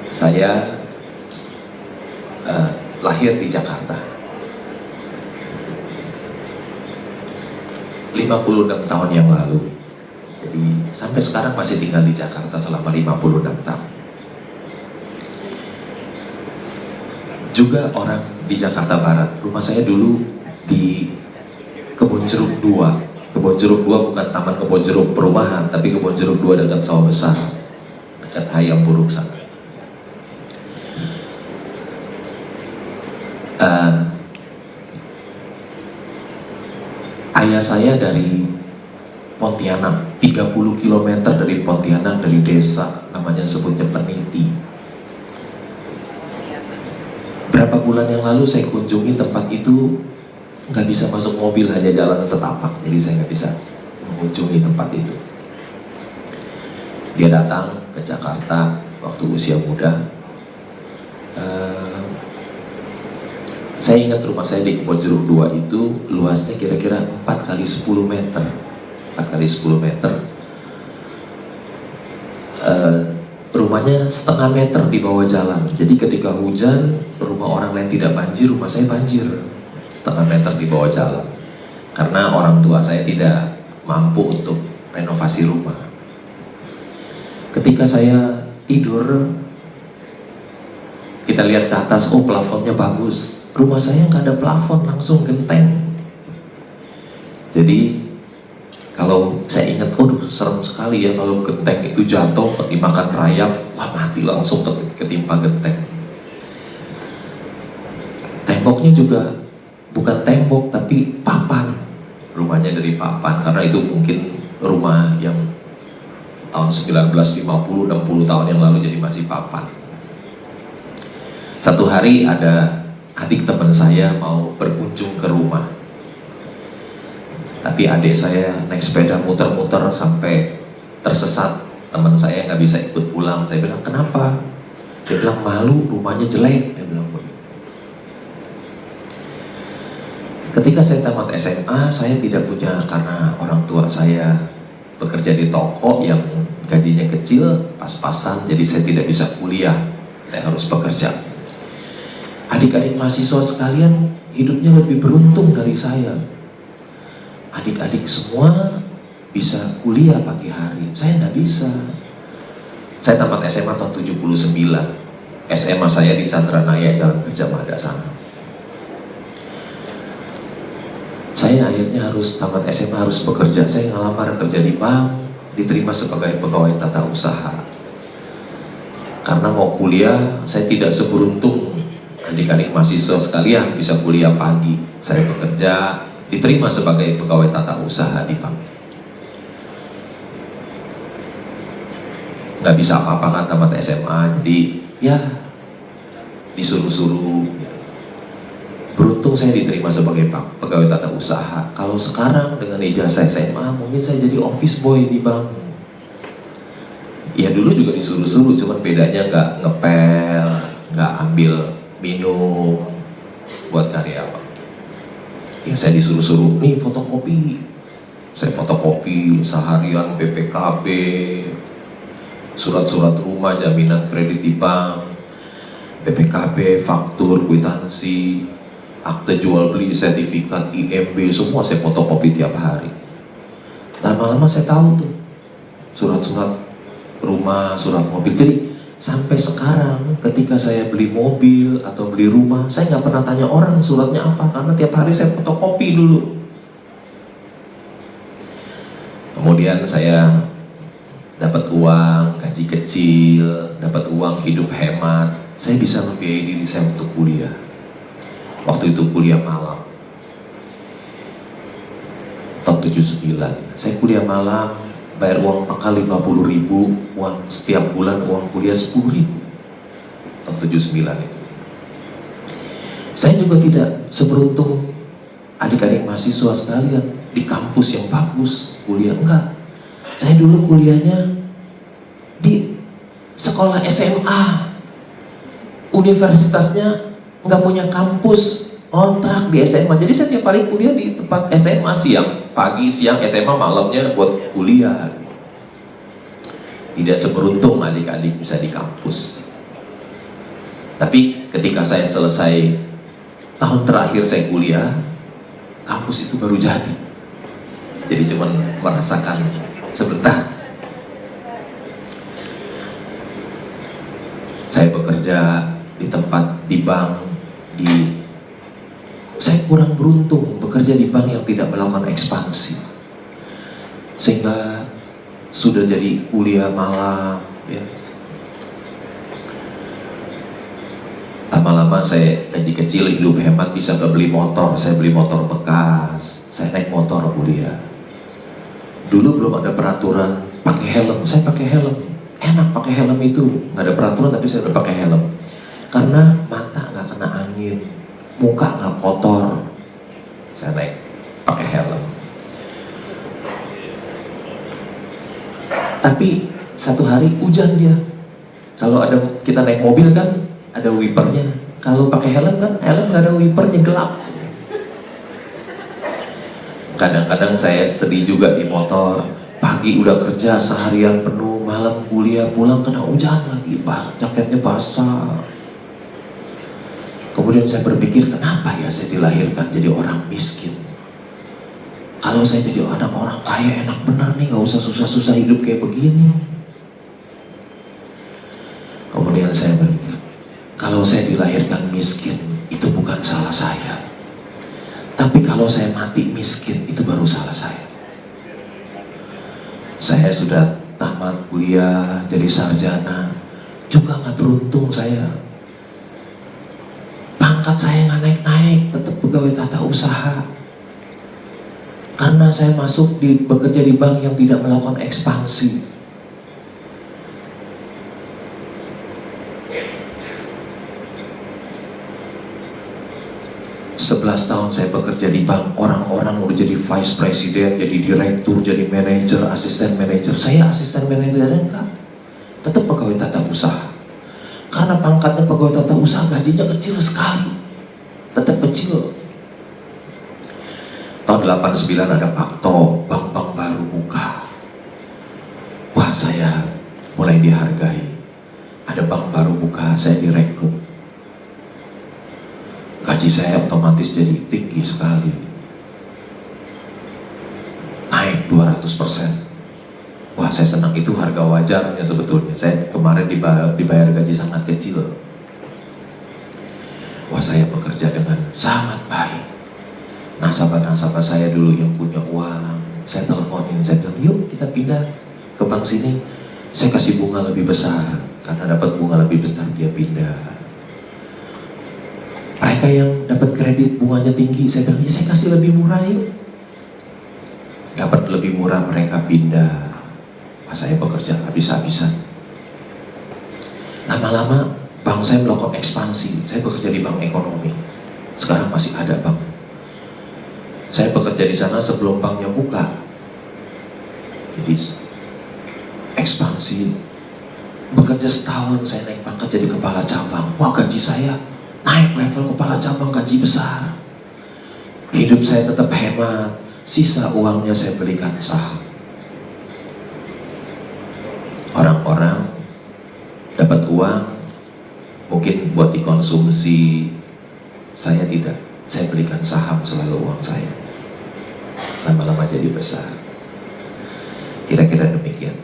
Saya lahir di Jakarta 56 tahun yang lalu. Jadi sampai sekarang masih tinggal di Jakarta selama 56 tahun. Juga orang di Jakarta Barat. Rumah saya dulu di Kebon Jeruk 2. Kebon Jeruk 2 bukan Taman Kebon Jeruk perumahan, tapi Kebon Jeruk 2 dekat Sawah Besar, dekat Hayam Buruk sana. Ayah saya dari Pontianak, 30 km dari Pontianak, dari desa namanya sebutnya Peniti. Berapa bulan yang lalu saya kunjungi tempat itu, nggak bisa masuk mobil, hanya jalan setapak, jadi saya nggak bisa mengunjungi tempat itu. Dia datang ke Jakarta waktu usia muda. Saya ingat rumah saya di Kebon Jeruk 2 itu luasnya kira-kira 4 kali 10 meter. 4 kali 10 meter. Rumahnya setengah meter di bawah jalan. Jadi ketika hujan, rumah orang lain tidak banjir, rumah saya banjir. Setengah meter di bawah jalan. Karena orang tua saya tidak mampu untuk renovasi rumah. Ketika saya tidur, kita lihat ke atas, oh plafonnya bagus. Rumah saya nggak ada plafon, langsung genteng. Jadi kalau saya ingat, serem sekali ya kalau genteng itu jatuh dimakan rayap, wah mati langsung ketimpa genteng. Temboknya juga bukan tembok tapi papan. Rumahnya dari papan, karena itu mungkin rumah yang tahun 1950, 60 tahun yang lalu, jadi masih papan. Satu hari ada adik teman saya mau berkunjung ke rumah, tapi adik saya naik sepeda muter-muter sampai tersesat. Teman saya nggak bisa ikut pulang. Saya bilang, kenapa? Dia bilang, malu, rumahnya jelek. Dia bilang begitu. Ketika saya tamat SMA, saya tidak punya, karena orang tua saya bekerja di toko yang gajinya kecil, pas-pasan, jadi saya tidak bisa kuliah. Saya harus bekerja. Adik-adik mahasiswa sekalian hidupnya lebih beruntung dari saya. Adik-adik semua bisa kuliah pagi hari, saya nggak bisa. Saya tamat SMA tahun 79. SMA saya di Chandranaya, Jalan Gajah Mada sana. Saya akhirnya harus tamat SMA, harus bekerja. Saya ngelamar kerja di bank, diterima sebagai pegawai tata usaha. Karena mau kuliah, saya tidak seberuntung adik-adik mahasiswa sekalian bisa kuliah pagi. Saya bekerja, diterima sebagai pegawai tata usaha di bank. Nggak bisa apa-apa kan tamat SMA, jadi ya disuruh-suruh. Beruntung saya diterima sebagai pegawai tata usaha. Kalau sekarang dengan ijazah SMA, mungkin saya jadi office boy di bank. Ya dulu juga disuruh-suruh, cuman bedanya nggak ngepel, nggak ambil minum buat karyawan. Ya saya disuruh-suruh, nih fotokopi. Saya fotokopi seharian BPKB, surat-surat rumah, jaminan kredit di bank, BPKB, faktur, kwitansi, akte jual beli, sertifikat IMB, semua saya fotokopi tiap hari. Lama-lama saya tahu tuh surat-surat rumah, surat mobil. Jadi sampai sekarang ketika saya beli mobil atau beli rumah, saya nggak pernah tanya orang suratnya apa, karena tiap hari saya fotokopi dulu. Kemudian saya dapat uang, gaji kecil, dapat uang hidup hemat, saya bisa membiayai diri saya untuk kuliah. Waktu itu kuliah malam, tahun 79, saya kuliah malam, bayar uang pangkal 50.000, uang setiap bulan uang kuliah 10.000. Tahun 79 itu. Saya juga tidak seberuntung adik-adik mahasiswa sekalian di kampus yang bagus kuliah, enggak. Saya dulu kuliahnya di sekolah SMA, universitasnya nggak punya kampus, kontrak di SMA. Jadi saya tiap hari kuliah di tempat SMA, siang, pagi, siang, SMA, malamnya buat kuliah. Tidak seberuntung adik-adik bisa di kampus. Tapi ketika saya selesai tahun terakhir saya kuliah, kampus itu baru jadi. Jadi cuman merasakan sebentar. Saya bekerja di tempat, di bank, saya kurang beruntung bekerja di bank yang tidak melakukan ekspansi, sehingga sudah jadi kuliah malam ya. Lama-lama saya gaji kecil, hidup hemat, bisa beli motor. Saya beli motor bekas, saya naik motor kuliah. Dulu belum ada peraturan pakai helm, saya pakai helm. Enak pakai helm itu, nggak ada peraturan tapi saya udah pakai helm. Karena mata nggak kena angin, muka nggak kotor, saya naik pakai helm. Tapi satu hari hujan dia. Kalau ada kita naik mobil kan ada wipernya. Kalau pakai helm kan helm nggak ada wipernya, gelap. Kadang-kadang saya sedih juga di motor. Pagi udah kerja seharian penuh, malam kuliah, pulang kena hujan lagi, jaketnya basah. Kemudian saya berpikir, kenapa ya saya dilahirkan jadi orang miskin? Kalau saya jadi anak orang kaya enak benar nih, nggak usah susah-susah hidup kayak begini. Kemudian saya berpikir, kalau saya dilahirkan miskin, itu bukan salah saya. Tapi kalau saya mati miskin, itu baru salah saya. Saya sudah tamat kuliah, jadi sarjana, juga nggak beruntung saya. Pangkat saya nggak naik-naik, tetap pegawai tata usaha. Karena saya bekerja di bank yang tidak melakukan ekspansi. Sebelas tahun saya bekerja di bank, orang-orang udah jadi vice president, jadi direktur, jadi manajer, asisten manajer. Saya asisten manajer enggak, tetap pegawai tata usaha. Karena pangkatnya pegawai tata usaha, gajinya kecil sekali, tetap kecil. Tahun 89 ada Pakto, bank-bank baru buka. Wah, saya mulai dihargai. Ada bank baru buka, saya direkrut. Gaji saya otomatis jadi tinggi sekali, naik 200%. Wah, saya senang, itu harga wajarnya sebetulnya. Saya kemarin dibayar gaji sangat kecil. Wah, saya bekerja dengan sangat baik. Nasabah-nasabah saya dulu yang punya uang, saya teleponin, saya bilang, yuk kita pindah ke bank sini. Saya kasih bunga lebih besar, karena dapat bunga lebih besar dia pindah. Mereka yang dapat kredit bunganya tinggi, saya bilang, ya saya kasih lebih murah yuk. Dapat lebih murah, mereka pindah. Saya bekerja habis-habisan. Lama-lama bank saya melakukan ekspansi. Saya bekerja di bank ekonomi. Sekarang masih ada bank. Saya bekerja di sana sebelum banknya buka. Jadi ekspansi. Bekerja setahun saya naik pangkat jadi kepala cabang. Wah, gaji saya naik level kepala cabang, gaji besar. Hidup saya tetap hemat. Sisa uangnya saya belikan saham. Orang-orang dapat uang mungkin buat dikonsumsi, saya tidak. Saya belikan saham selalu uang saya. Lama-lama jadi besar. Kira-kira demikian.